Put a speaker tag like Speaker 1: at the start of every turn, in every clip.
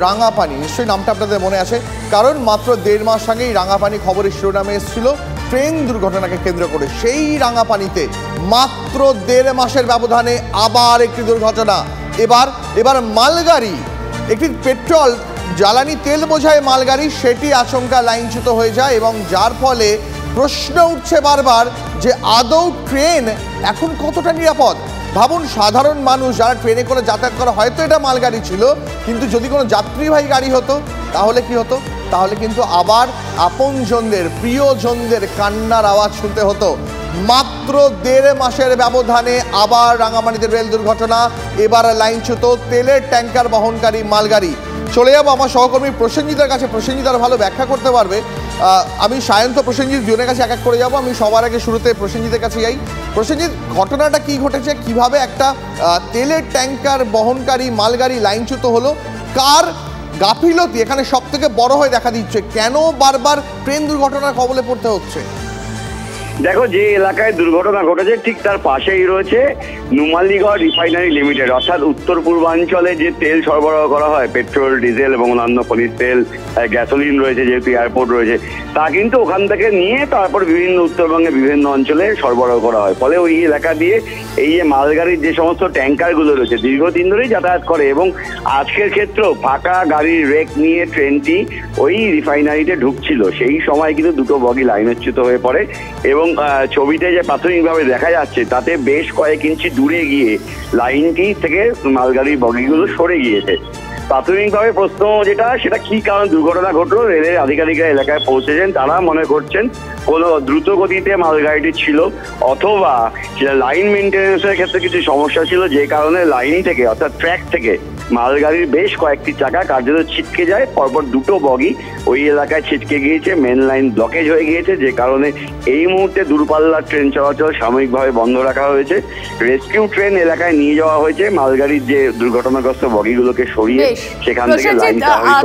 Speaker 1: রাঙাপানি, নিশ্চয়ই নামটা আপনাদের মনে আছে, কারণ মাত্র 1.5 মাস আগেই রাঙাপানি খবরের শিরোনামে এসেছিল ট্রেন দুর্ঘটনাকে কেন্দ্র করে। সেই রাঙাপানিতে মাত্র 1.5 মাসের ব্যবধানে আবার একটি দুর্ঘটনা। এবার মালগাড়ি, একটি পেট্রোল জ্বালানি তেল বোঝায় মালগাড়ি, সেটি আচমকা লাইনচ্যুত হয়ে যায় এবং যার ফলে প্রশ্ন উঠছে বারবার যে আদৌ ট্রেন এখন কতটা নিরাপদ। ভাবুন, সাধারণ মানুষ যারা ট্রেনে করে যাতায়াত করা, হয়তো এটা মালগাড়ি ছিল, কিন্তু যদি কোনো যাত্রীবাহী গাড়ি হতো তাহলে কি হতো? তাহলে কিন্তু আবার আপনজনদের, প্রিয়জনদের কান্নার আওয়াজ শুনতে হতো। মাত্র 1.5 মাসের ব্যবধানে আবার রাঙামাটিতে রেল দুর্ঘটনা, এবার লাইনচ্যুত তেলের ট্যাঙ্কার বহনকারী মালগাড়ি। চলে যাবো আমার সহকর্মী প্রসেনজিতের কাছে, প্রসেনজিৎ আরো ভালো ব্যাখ্যা করতে পারবে। আমি সায়ন্ত প্রসেনজিৎ দুজনের কাছে এক এক করে যাবো। আমি সবার আগে শুরুতে প্রসেনজিতের কাছে যাই। প্রসেনজিৎ, ঘটনাটা কি ঘটেছে, কিভাবে একটা তেলের ট্যাঙ্কার বহনকারী মালগাড়ি লাইনচ্যুত হলো, কার গাফিলতি এখানে সব থেকে বড় হয়ে দেখা দিচ্ছে, কেন বারবার ট্রেন দুর্ঘটনার কবলে পড়তে হচ্ছে?
Speaker 2: দেখো, যে এলাকায় দুর্ঘটনা ঘটেছে ঠিক তার পাশেই রয়েছে নুমালীগড় রিফাইনারি লিমিটেড, অর্থাৎ উত্তর পূর্বাঞ্চলে যে তেল সরবরাহ করা হয়, পেট্রোল, ডিজেল এবং অন্যান্য খনিজ তেল, গ্যাসোলিন রয়েছে, যেহেতু এয়ারপোর্ট রয়েছে, তা কিন্তু ওখান থেকে নিয়ে তারপর বিভিন্ন উত্তরবঙ্গের বিভিন্ন অঞ্চলে সরবরাহ করা হয়। ফলে ওই এলাকা দিয়ে এই যে মালগাড়ির যে সমস্ত ট্যাঙ্কারগুলো রয়েছে দীর্ঘদিন ধরেই যাতায়াত করে এবং আজকের ক্ষেত্রেও ফাঁকা গাড়ির রেক নিয়ে ট্রেনটি ওই রিফাইনারিতে ঢুকছিল। সেই সময় কিন্তু দুটো বগি লাইনচ্যুত হয়ে পড়ে এবং ছবিতে যে প্রাথমিকভাবে দেখা যাচ্ছে তাতে বেশ কয়েক ইঞ্চি দূরে গিয়ে লাইনটি থেকে মালগাড়ির বগিগুলো সরে গিয়েছে। প্রাথমিকভাবে প্রশ্ন যেটা, সেটা কি কারণ দুর্ঘটনা ঘটলো, রেলের আধিকারিকরা এলাকায় পৌঁছেছেন, তারা মনে করছেন কোনো দ্রুত গতিতে মালগাড়িটি ছিল অথবা লাইন মেনটেন্যান্সের ক্ষেত্রে কিছু সমস্যা ছিল, যে কারণে লাইন থেকে অর্থাৎ ট্র্যাক থেকে মালগাড়ির বেশ কয়েকটি চাকা কার্যত ছিটকে যায়। পরপর দুটো বগি ওই এলাকায় ছিটকে গিয়েছে, মেন লাইন ব্লকেজ হয়ে গিয়েছে, যে কারণে এই মুহূর্তে দূরপাল্লার ট্রেন চলাচল সাময়িকভাবে বন্ধ রাখা হয়েছে। রেস্কিউ ট্রেন এলাকায় নিয়ে যাওয়া হয়েছে মালগাড়ির যে দুর্ঘটনাগ্রস্ত বগিগুলোকে সরিয়ে সেখান থেকে লাইন।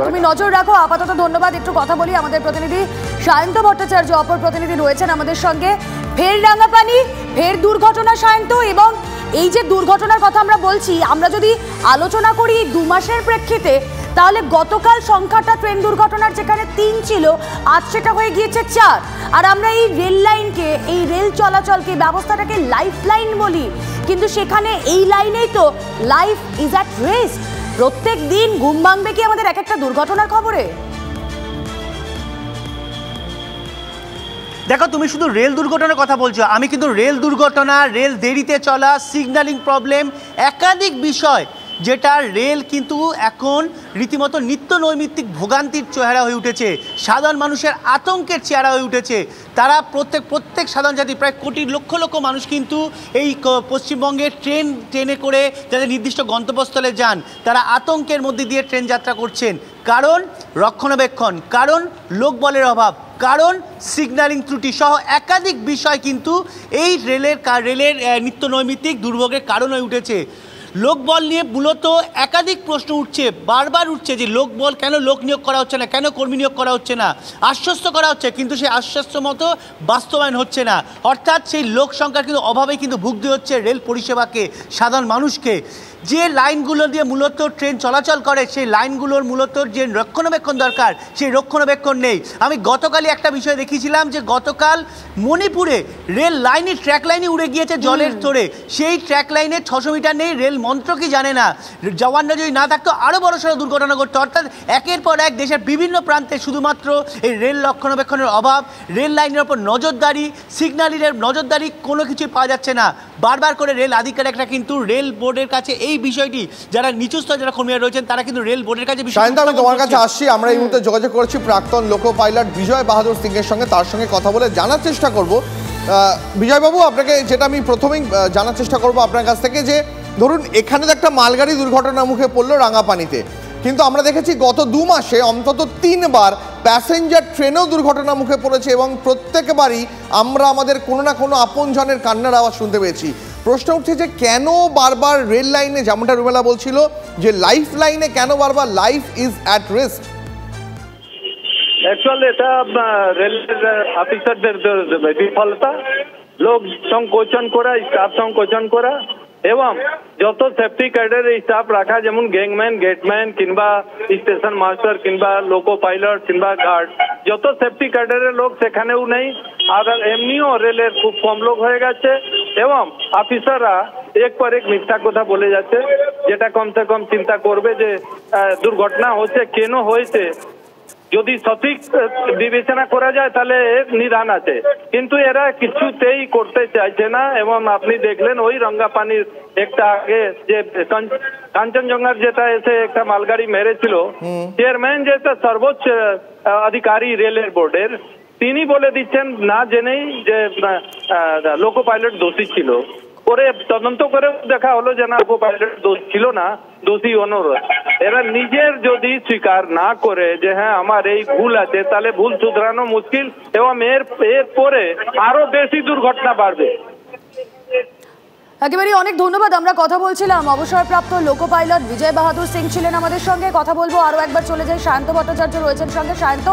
Speaker 3: তুমি নজর রাখো, আপাতত ধন্যবাদ। একটু কথা বলি আমাদের প্রতিনিধি সায়ন্ত ভট্টাচার্য, অপর প্রতিনিধি রয়েছেন আমাদের সঙ্গে। ফের রাঙাপানি, ফের দুর্ঘটনা সায়ন্ত, এবং এই যে দুর্ঘটনার কথা আমরা বলছি, আমরা যদি আলোচনা করি 2 মাসের প্রেক্ষিতে, তাহলে গতকাল সংখ্যাটা ট্রেন দুর্ঘটনার যেখানে 3 ছিল, আজ সেটা হয়ে গিয়েছে 4। আর আমরা এই রেল লাইনকে, এই রেল চলাচলকে, ব্যবস্থাটাকে লাইফ লাইন বলি, কিন্তু সেখানে এই লাইনেই তো লাইফ ইজ অ্যাট রিস্ক। প্রত্যেক দিন ঘুম ভাঙবে কি আমাদের এক একটা দুর্ঘটনার খবরে?
Speaker 4: দেখো, তুমি শুধু রেল দুর্ঘটনার কথা বলছো, আমি কিন্তু রেল দুর্ঘটনা, রেল দেরিতে চলা, সিগন্যালিং প্রবলেম, একাধিক বিষয় যেটা রেল কিন্তু এখন রীতিমতো নিত্য নৈমিত্তিক ভোগান্তির চেহারা হয়ে উঠেছে, সাধারণ মানুষের আতঙ্কের চেহারা হয়ে উঠেছে। তারা প্রত্যেক সাধারণ জাতি, প্রায় কোটি লক্ষ লক্ষ মানুষ কিন্তু এই পশ্চিমবঙ্গের ট্রেনে করে যাদের নির্দিষ্ট গন্তব্যস্থলে যান, তারা আতঙ্কের মধ্যে দিয়ে ট্রেন যাত্রা করছেন। কারণ রক্ষণাবেক্ষণ, কারণ লোকবলের অভাব, কারণ সিগন্যালিং ত্রুটি সহ একাধিক বিষয় কিন্তু এই রেলের নিত্য নৈমিত্তিক দুর্ভোগের কারণ হয়ে উঠেছে। লোকবল নিয়ে মূলত একাধিক প্রশ্ন উঠছে, বারবার উঠছে যে লোকবল কেন, লোক নিয়োগ করা হচ্ছে না, কেন কর্মী নিয়োগ করা হচ্ছে না। আশ্বস্ত করা হচ্ছে কিন্তু সেই আশ্বস্ত মতো বাস্তবায়ন হচ্ছে না, অর্থাৎ সেই লোক সংখ্যার কিন্তু অভাবে কিন্তু ভুগতে হচ্ছে রেল পরিষেবাকে, সাধারণ মানুষকে। যে লাইনগুলো দিয়ে মূলত ট্রেন চলাচল করে, সেই লাইনগুলোর মূলত যে রক্ষণাবেক্ষণ দরকার, সেই রক্ষণাবেক্ষণ নেই। আমি গতকালই একটা বিষয় দেখিয়েছিলাম যে গতকাল মণিপুরে রেল লাইনের ট্র্যাক লাইনে উড়ে গিয়েছে জলের স্তরে, সেই ট্র্যাক লাইনে 600 মিটার নেই, রেল মন্ত্র কি জানে না। জওয়ানরা যদি না থাকতো আরও বড়সড় দুর্ঘটনা ঘটতো। অর্থাৎ একের পর এক দেশের বিভিন্ন প্রান্তে শুধুমাত্র এই রেল রক্ষণাবেক্ষণের অভাব, রেল লাইনের ওপর নজরদারি, সিগন্যালের নজরদারি, কোনো কিছুই পাওয়া যাচ্ছে না। বারবার করে রেল আধিকারিকরা কিন্তু রেল বোর্ডের কাছে এই বিষয়টি, যারা নিচু স্তরে যারা কর্মীরা রয়েছেন, তারা কিন্তু রেল বোর্ডের কাছে।
Speaker 1: সায়ন্ত, আমি তোমার কাছে আসছি। আমরা এই মুহূর্তে যোগাযোগ করছি প্রাক্তন লোকো পাইলট বিজয় বাহাদুর সিং এর সঙ্গে, তার সঙ্গে কথা বলে জানার চেষ্টা করব। বিজয়বাবু, আপনাকে যেটা আমি প্রথমেই জানার চেষ্টা করব আপনার কাছ থেকে, যে ধরুন এখানে তো একটা মালগাড়ি দুর্ঘটনার মুখে পড়লো রাঙাপানিতে, কিন্তু আমরা দেখেছি গত 2 মাসে অন্তত 3 বার প্যাসেঞ্জার ট্রেনেও দুর্ঘটনার মুখে পড়েছে এবং প্রত্যেকবারই আমরা আমাদের কোনো না কোনো আপনজনের কান্নার আওয়াজ শুনতে পেয়েছি। প্রশ্ন উঠছে যে কেন বারবার রেল লাইনে, যেমনটা রুমেলা বলছিল যে লাইফ লাইনে, কেন বারবার life is at risk?
Speaker 5: Actually এটা রেলের অফিসারদের বিফলতা, লোক সংকোচন করা, স্টাফ সংকোচন করা, এবং যত সেফটি ক্যাডার স্টাফ রাখা, যেমন গ্যাংম্যান, গেটম্যান কিংবা স্টেশন মাস্টার কিংবা লোকো পাইলট কিংবা গার্ড, যত সেফটি ক্যাডারের লোক সেখানেও নেই। আর এমনিও রেলের খুব কম লোক হয়ে গেছে এবং অফিসাররা এক পর এক মিথ্যা কথা বলে যাচ্ছে, যেটা কমসে কম চিন্তা করবে যে দুর্ঘটনা হচ্ছে কেন হয়েছে। যদি সঠিক বিবেচনা করা যায় তাহলে নিদান আছে, কিন্তু এরা কিছুতেই করতে চাইছে না। এবং আপনি দেখলেন ওই রঙ্গাপানির একটা আগে যে কাঞ্চনজঙ্ঘার যেটা এসে একটা মালগাড়ি মেরেছিল, চেয়ারম্যান যেটা সর্বোচ্চ অধিকারী রেলের বোর্ডের, তিনি বলে দিচ্ছেন না জেনেই যে লোকো পাইলট দোষী ছিল। পরে তদন্ত করে দেখা হলো যে না, লোকো পাইলট দোষ ছিল না, দোষী অনুরোধ। এরা নিজের যদি স্বীকার না করে যে হ্যাঁ আমার এই ভুল আছে, তাহলে ভুল শুধরানো মুশকিল এবং এর পরে আরো বেশি দুর্ঘটনা বাড়বে।
Speaker 3: একেবারে অনেক ধন্যবাদ। আমরা কথা বলছিলাম অবসরপ্রাপ্ত লোকো পাইলট বিজয় বাহাদুর সিং ছিলেন আমাদের সঙ্গে। কথা বলবো আরও একবার চলে যাই, সায়ন্ত ভট্টাচার্য রয়েছেন সঙ্গে। সায়ন্ত,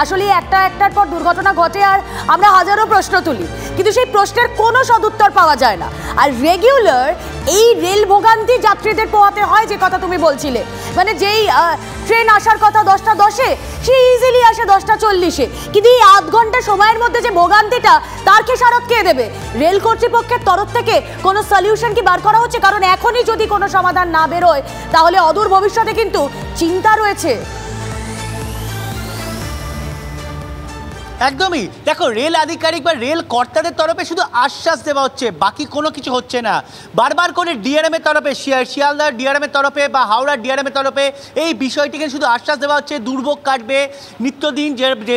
Speaker 3: আসলে একটার পর দুর্ঘটনা ঘটে আর আমরা হাজারো প্রশ্ন তুলি, কিন্তু সেই প্রশ্নের কোনো সদুত্তর পাওয়া যায় না। আর রেগুলার এই রেল ভোগান্তি যাত্রীদের পোহাতে হয়, যে কথা তুমি বলছিলে, মানে যেই ট্রেন আসার কথা 10:10-এ, সে ইজিলি আসে 10:40-এ, কিন্তু এই আধ ঘন্টা সময়ের মধ্যে যে ভোগান্তিটা, তার খেসারত কে দেবে? রেল কর্তৃপক্ষের তরফ থেকে কোনো সলিউশন কি বার করা হচ্ছে? কারণ এখনই যদি কোনো সমাধান না বেরোয় তাহলে অদূর ভবিষ্যতে কিন্তু চিন্তা রয়েছে।
Speaker 4: একদমই, দেখো রেল আধিকারিক বা রেল কর্তাদের তরফে শুধু আশ্বাস দেওয়া হচ্ছে, বাকি কোনো কিছু হচ্ছে না। বারবার করে ডিআরএম এর তরফে, শিয়ালদার ডিআরএম এর তরফে বা হাওড়ার ডিআরএম এর তরফে এই বিষয়টিকে শুধু আশ্বাস দেওয়া হচ্ছে, দুর্ভোগ কাটবে, নিত্যদিন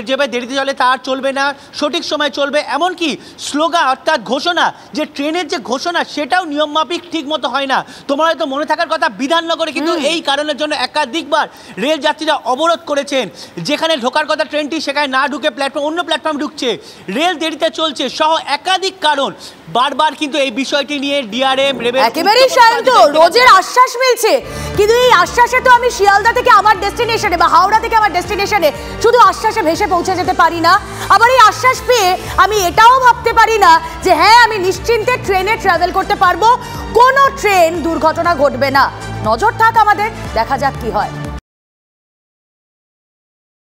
Speaker 4: যেভাবে দেরিতে চলে তার চলবে না, সঠিক সময় চলবে। এমনকি স্লোগান অর্থাৎ ঘোষণা, যে ট্রেনের যে ঘোষণা সেটাও নিয়মমাফিক ঠিক মতো হয় না। তোমার হয়তো মনে থাকার কথা, বিধাননগরে কিন্তু এই কারণের জন্য একাধিকবার রেল যাত্রীরা অবরোধ করেছেন। যেখানে ঢোকার কথা ট্রেনটি, সেখানে না ঢুকে প্ল্যাটফর্ম অন্য প্ল্যাটফর্ম ঢুকছে, রেল দেরিতে চলছে সহ একাধিক কারণ। বারবার কিন্তু এই বিষয়টি নিয়ে ডিআরএম
Speaker 3: একেবারেই শান্ত রোজের আশ্বাস মিলছে, কিন্তু এই আশ্বাসে তো আমি শিয়ালদা থেকে আমার ডেস্টিনেশনে বা হাওড়া থেকে আমার ডেস্টিনেশনে শুধু আশ্বাসে ভেসে পৌঁছে যেতে পারি না। আবার এই আশ্বাস পেয়ে আমি এটাও ভাবতে পারি না যে হ্যাঁ আমি নিশ্চিন্তে ট্রেনে ট্রাভেল করতে পারবো, কোনো ট্রেন দুর্ঘটনা ঘটবে না। নজর থাক আমাদের, দেখা যাক কি হয়।